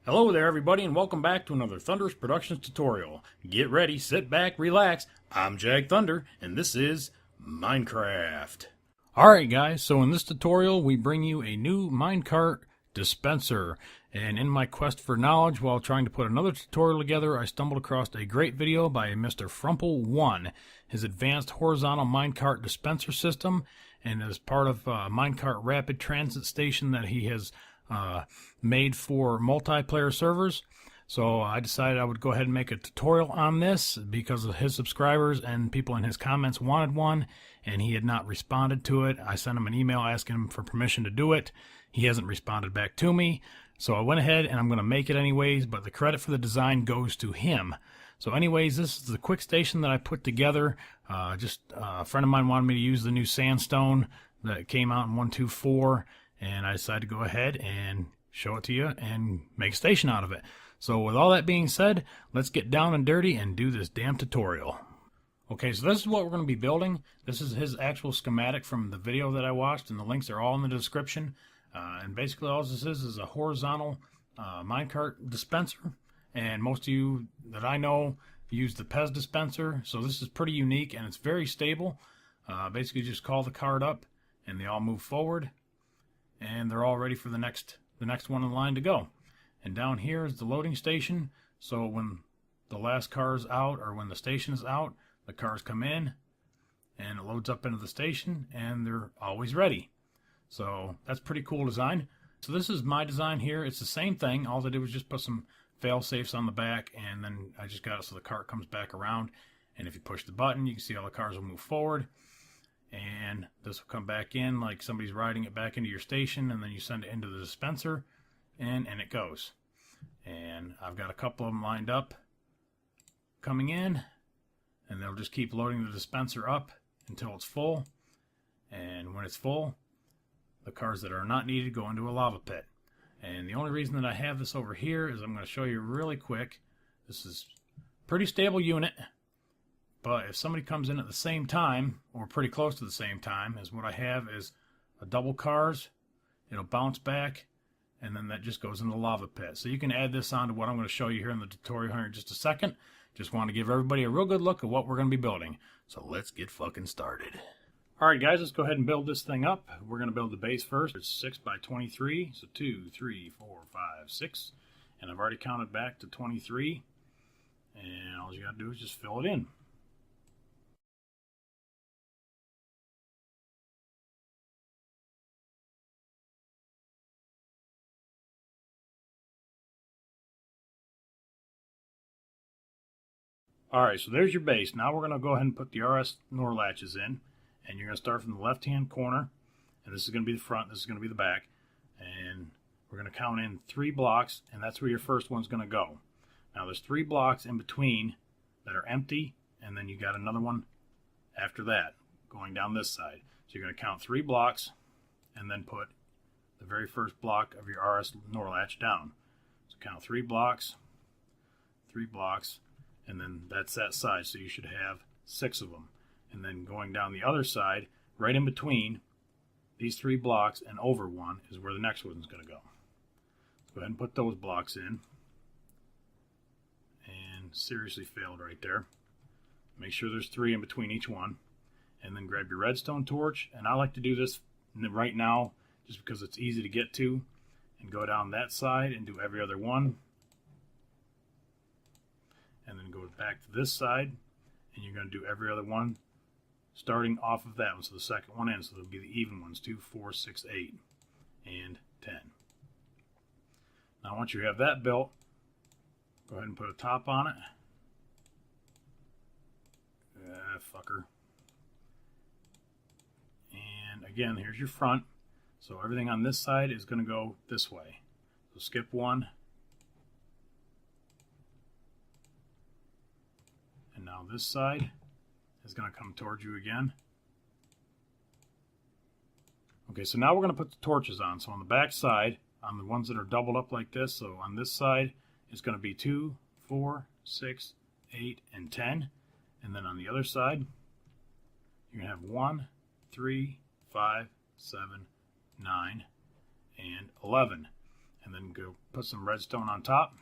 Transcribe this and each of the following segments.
Hello there everybody and welcome back to another Thunderous Productions tutorial. Get ready, sit back, relax. I'm Jag Thunder and this is Minecraft. Alright guys, so in this tutorial we bring you a new Minecart Dispenser. And in my quest for knowledge while trying to put another tutorial together, I stumbled across a great video by Mr. Frumple1, his advanced horizontal minecart dispenser system, and as part of a minecart rapid transit station that he has made for multiplayer servers. So I decided I would go ahead and make a tutorial on this because of his subscribers and people in his comments wanted one, and he had not responded to it. I sent him an email asking him for permission to do it. He hasn't responded back to me. So I went ahead and I'm going to make it anyways, but the credit for the design goes to him. So anyways, this is the quick station that I put together. A friend of mine wanted me to use the new sandstone that came out in 1.2.4, and I decided to go ahead and show it to you and make a station out of it. So with all that being said, let's get down and dirty and do this damn tutorial. Okay, so this is what we're going to be building. This is his actual schematic from the video that I watched, and the links are all in the description. And basically all this is a horizontal minecart dispenser. And most of you that I know use the Pez dispenser, so this is pretty unique and it's very stable. Basically just call the cart up and they all move forward, and they're all ready for the next one in line to go. And down here is the loading station, so when the last car is out or when the station is out, the cars come in and it loads up into the station and they're always ready. So that's pretty cool design. So this is my design here. It's the same thing. All I did was just put some fail safes on the back, and then I just got it so the cart comes back around, and if you push the button you can see all the cars will move forward, and this will come back in like somebody's riding it back into your station, and then you send it into the dispenser and it goes. And I've got a couple of them lined up coming in, and they'll just keep loading the dispenser up until it's full, and when it's full, the cars that are not needed go into a lava pit. And the only reason that I have this over here is I'm going to show you really quick. This is a pretty stable unit, but if somebody comes in at the same time, or pretty close to the same time, is what I have is a double cars. It'll bounce back, and then that just goes in the lava pit. So you can add this on to what I'm going to show you here in the tutorial here in just a second. Just want to give everybody a real good look at what we're going to be building. So let's get fucking started. Alright guys, let's go ahead and build this thing up. We're going to build the base first. It's 6 by 23, so 2, 3, 4, 5, 6. And I've already counted back to 23. And all you got to do is just fill it in. Alright, so there's your base. Now we're going to go ahead and put the RS NOR latches in. And you're going to start from the left-hand corner, and this is going to be the front, this is going to be the back, and we're going to count in 3 blocks, and that's where your first one's going to go. Now there's 3 blocks in between that are empty, and then you got another one after that going down this side. So you're going to count 3 blocks and then put the very first block of your RS NOR latch down. So count 3 blocks, and then that's that side, so you should have 6 of them. And then going down the other side, right in between these 3 blocks and over one is where the next one's going to go. Let's go ahead and put those blocks in. And seriously failed right there. Make sure there's 3 in between each one. And then grab your redstone torch. And I like to do this right now just because it's easy to get to. And go down that side and do every other one. And then go back to this side. And you're going to do every other one, starting off of that one, so the second one ends, so it'll be the even ones, 2, 4, 6, 8, and 10. Now once you have that built, go ahead and put a top on it. Fucker. And again, here's your front. So everything on this side is going to go this way. So skip one. And now this side is going to come towards you again. Okay, so now we're going to put the torches on. So on the back side, on the ones that are doubled up like this, so on this side it's going to be 2, 4, 6, 8, and 10. And then on the other side, you're going to have 1, 3, 5, 7, 9, and 11. and then go put some redstone on top.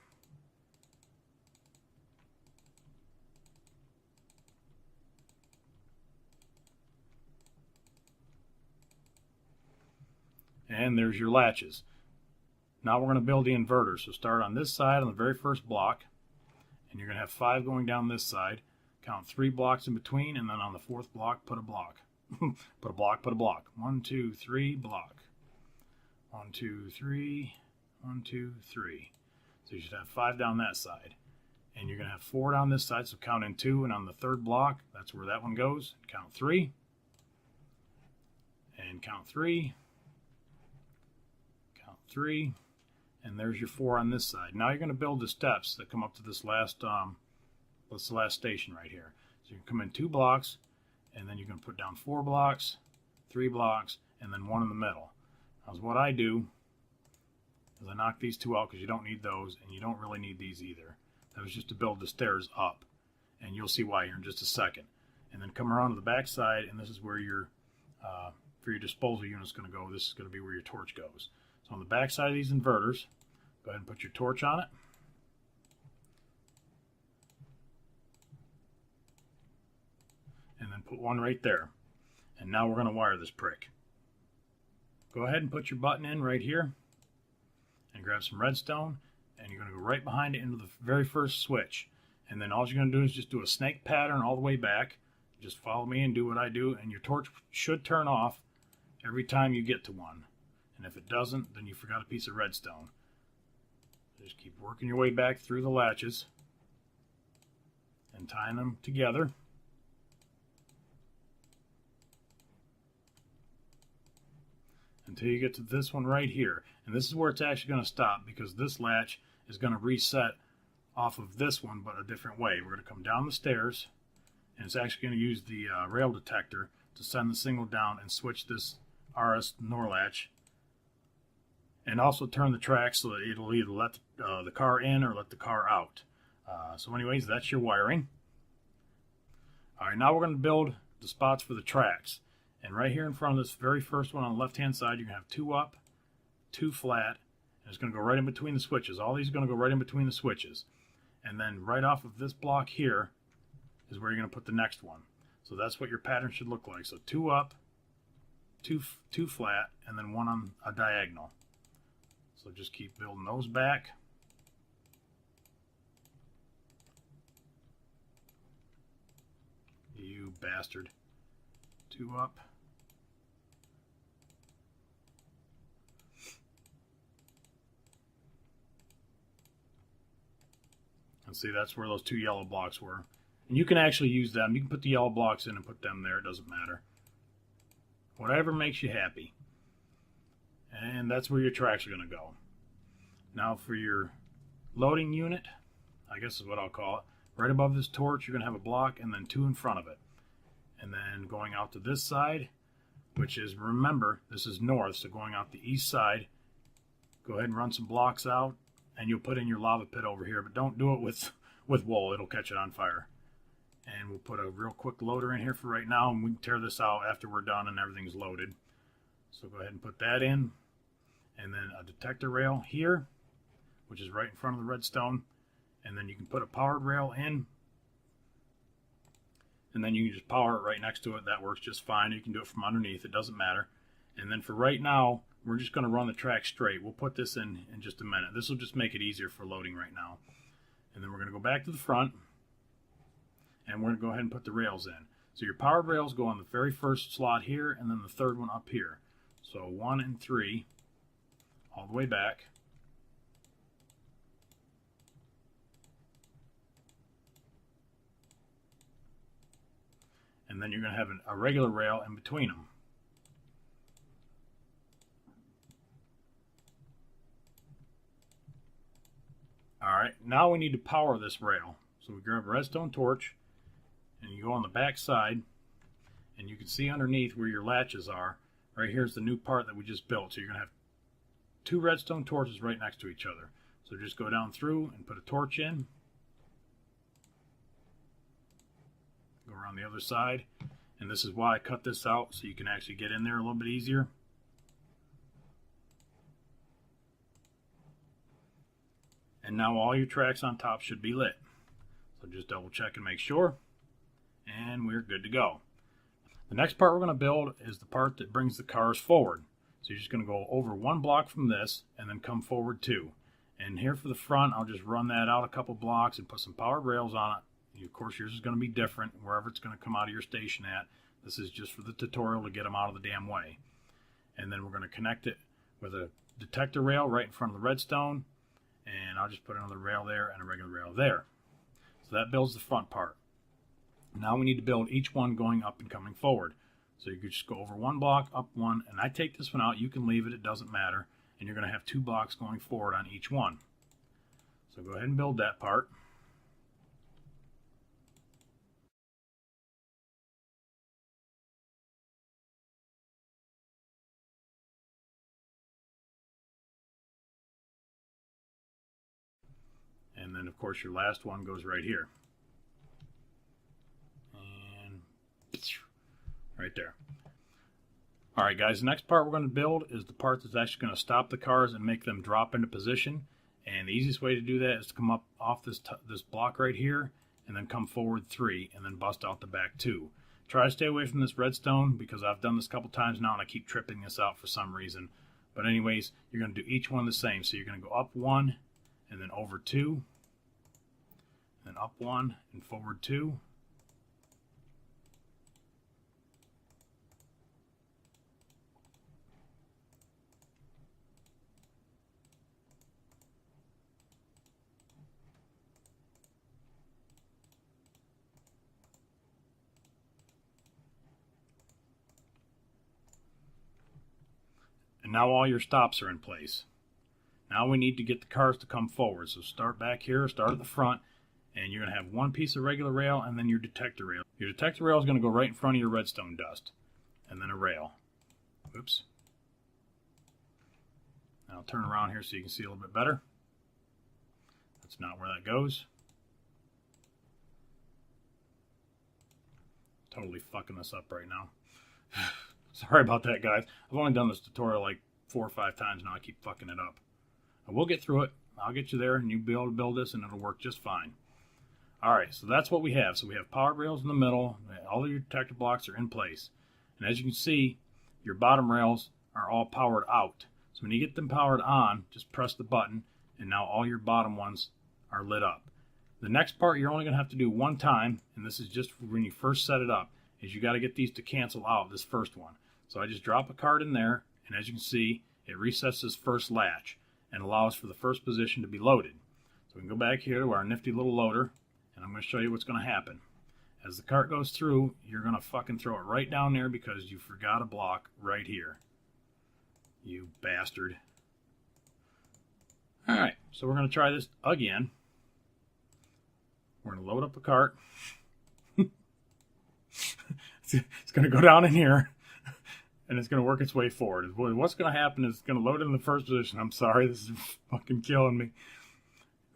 And there's your latches. Now we're going to build the inverter. So start on this side on the very first block, and you're going to have 5 going down this side. Count 3 blocks in between, and then on the 4th block, put a block. Put a block, put a block. 1, 2, 3, block. 1, 2, 3, 1, 2, 3. So you should have 5 down that side. And you're going to have 4 down this side, so count in 2, and on the 3rd block, that's where that one goes. Count 3. And count 3. Count 3. And there's your 4 on this side. Now you're going to build the steps that come up to this last, what's the last station right here. So you can come in 2 blocks, and then you're going to put down 4 blocks, 3 blocks, and then 1 in the middle. Now what I do is I knock these 2 out because you don't need those, and you don't really need these either. That was just to build the stairs up, and you'll see why here in just a second. And then come around to the back side, and this is where your for your disposal unit is going to go. This is going to be where your torch goes. So on the back side of these inverters, go ahead and put your torch on it. And then put one right there. And now we're going to wire this prick. Go ahead and put your button in right here and grab some redstone, and you're going to go right behind it into the very first switch. And then all you're going to do is just do a snake pattern all the way back. Just follow me and do what I do, and your torch should turn off every time you get to one. And if it doesn't, then you forgot a piece of redstone. Just keep working your way back through the latches and tying them together. Until you get to this one right here. And this is where it's actually going to stop, because this latch is going to reset off of this one, but a different way. We're going to come down the stairs, and it's actually going to use the rail detector to send the signal down and switch this RS NOR latch, and also turn the track so that it'll either let the car in or let the car out. So anyways, that's your wiring. Alright, now we're going to build the spots for the tracks. And right here in front of this very first one on the left hand side, you're going to have 2 up, 2 flat, and it's going to go right in between the switches. All these are going to go right in between the switches. And then right off of this block here is where you're going to put the next one. So that's what your pattern should look like. So 2 up, 2 flat, and then 1 on a diagonal. So just keep building those back. You bastard. 2 up. And see, that's where those 2 yellow blocks were. And you can actually use them. You can put the yellow blocks in and put them there. It doesn't matter. Whatever makes you happy. And that's where your tracks are going to go. Now for your loading unit, I guess is what I'll call it. Right above this torch, you're going to have a block and then 2 in front of it. And then going out to this side, which is, remember, this is north, so going out the east side, go ahead and run some blocks out, and you'll put in your lava pit over here. But don't do it with wool. It'll catch it on fire. And we'll put a real quick loader in here for right now, and we can tear this out after we're done and everything's loaded. So go ahead and put that in. And then a detector rail here, which is right in front of the redstone. And then you can put a powered rail in. And then you can just power it right next to it. That works just fine. You can do it from underneath. It doesn't matter. And then for right now, we're just going to run the track straight. We'll put this in just a minute. This will just make it easier for loading right now. And then we're going to go back to the front. And we're going to go ahead and put the rails in. So your powered rails go on the very first slot here, and then the third one up here. So 1 and 3, all the way back. And then you're going to have a regular rail in between them. Alright, now we need to power this rail. So we grab a redstone torch, and you go on the back side, and you can see underneath where your latches are. Right here's the new part that we just built. So you're going to have 2 redstone torches right next to each other. So just go down through and put a torch in. Go around the other side. And this is why I cut this out, so you can actually get in there a little bit easier. And now all your tracks on top should be lit. So just double check and make sure. And we're good to go. The next part we're going to build is the part that brings the cars forward. So you're just going to go over one block from this and then come forward two. And here for the front, I'll just run that out a couple blocks and put some powered rails on it. Of course, yours is going to be different wherever it's going to come out of your station at. This is just for the tutorial to get them out of the damn way. And then we're going to connect it with a detector rail right in front of the redstone. And I'll just put another rail there and a regular rail there. So that builds the front part. Now we need to build each one going up and coming forward. So you could just go over one block, up one, and I take this one out. You can leave it, it doesn't matter. And you're going to have 2 blocks going forward on each one. So go ahead and build that part. And then, of course, your last one goes right here. And right there. All right, guys, the next part we're going to build is the part that's actually going to stop the cars and make them drop into position. And the easiest way to do that is to come up off this block right here and then come forward 3 and then bust out the back 2. Try to stay away from this redstone because I've done this a couple times now and I keep tripping this out for some reason. But anyways, you're going to do each one the same. So you're going to go up 1 and then over 2. Then up 1 and forward 2. And now all your stops are in place. Now we need to get the cars to come forward. So start back here, start at the front, and you're going to have one piece of regular rail and then your detector rail. Your detector rail is going to go right in front of your redstone dust. And then a rail. Oops. Now I'll turn around here so you can see a little bit better. That's not where that goes. Totally fucking this up right now. Sorry about that, guys. I've only done this tutorial like 4 or 5 times now. I keep fucking it up. We'll get through it. I'll get you there and you'll be able to build this and it'll work just fine. Alright, so that's what we have. So we have powered rails in the middle. All of your detector blocks are in place. And as you can see, your bottom rails are all powered out. So when you get them powered on, just press the button and now all your bottom ones are lit up. The next part you're only going to have to do one time, and this is just when you first set it up, is you got to get these to cancel out, this first one. So I just drop a card in there, and as you can see, it resets this first latch and allows for the first position to be loaded. So we can go back here to our nifty little loader, and I'm going to show you what's going to happen. As the cart goes through, you're going to fucking throw it right down there because you forgot a block right here. You bastard. Alright, so we're going to try this again. We're going to load up a cart. It's going to go down in here. And it's going to work its way forward. What's going to happen is it's going to load it in the first position. I'm sorry, this is fucking killing me.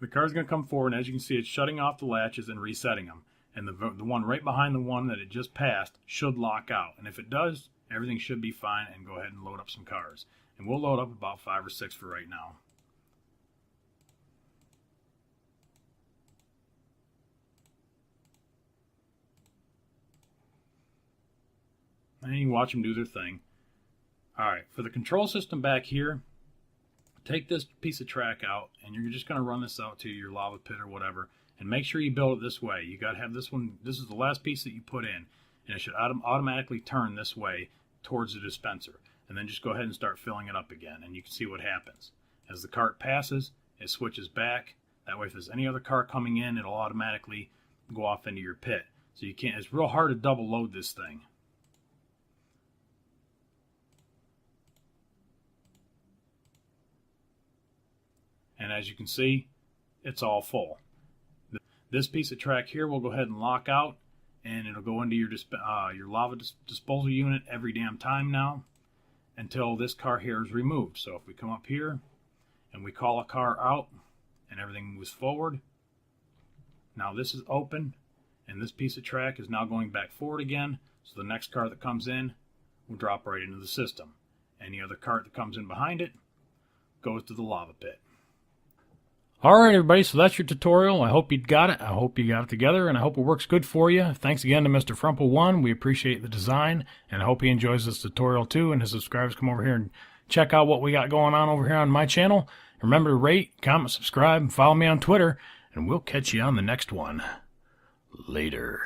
The car's going to come forward, and as you can see, it's shutting off the latches and resetting them. And the one right behind the one that it just passed should lock out. And if it does, everything should be fine, and go ahead and load up some cars. And we'll load up about 5 or 6 for right now. And you watch them do their thing. Alright, for the control system back here, take this piece of track out, and you're just going to run this out to your lava pit or whatever, and make sure you build it this way. You got to have this one, this is the last piece that you put in, and it should automatically turn this way towards the dispenser. And then just go ahead and start filling it up again, and you can see what happens. As the cart passes, it switches back. That way if there's any other car coming in, it'll automatically go off into your pit. So you can't, it's real hard to double load this thing. And as you can see, it's all full. This piece of track here will go ahead and lock out, and it'll go into your lava disposal unit every damn time now until this car here is removed. So if we come up here and we call a car out and everything moves forward, now this is open and this piece of track is now going back forward again. So the next car that comes in will drop right into the system. Any other cart that comes in behind it goes to the lava pit. Alright everybody, so that's your tutorial. I hope you got it. I hope you got it together, and I hope it works good for you. Thanks again to Mr. Frumple1. We appreciate the design, and I hope he enjoys this tutorial too, and his subscribers come over here and check out what we got going on over here on my channel. Remember to rate, comment, subscribe, and follow me on Twitter, and we'll catch you on the next one. Later.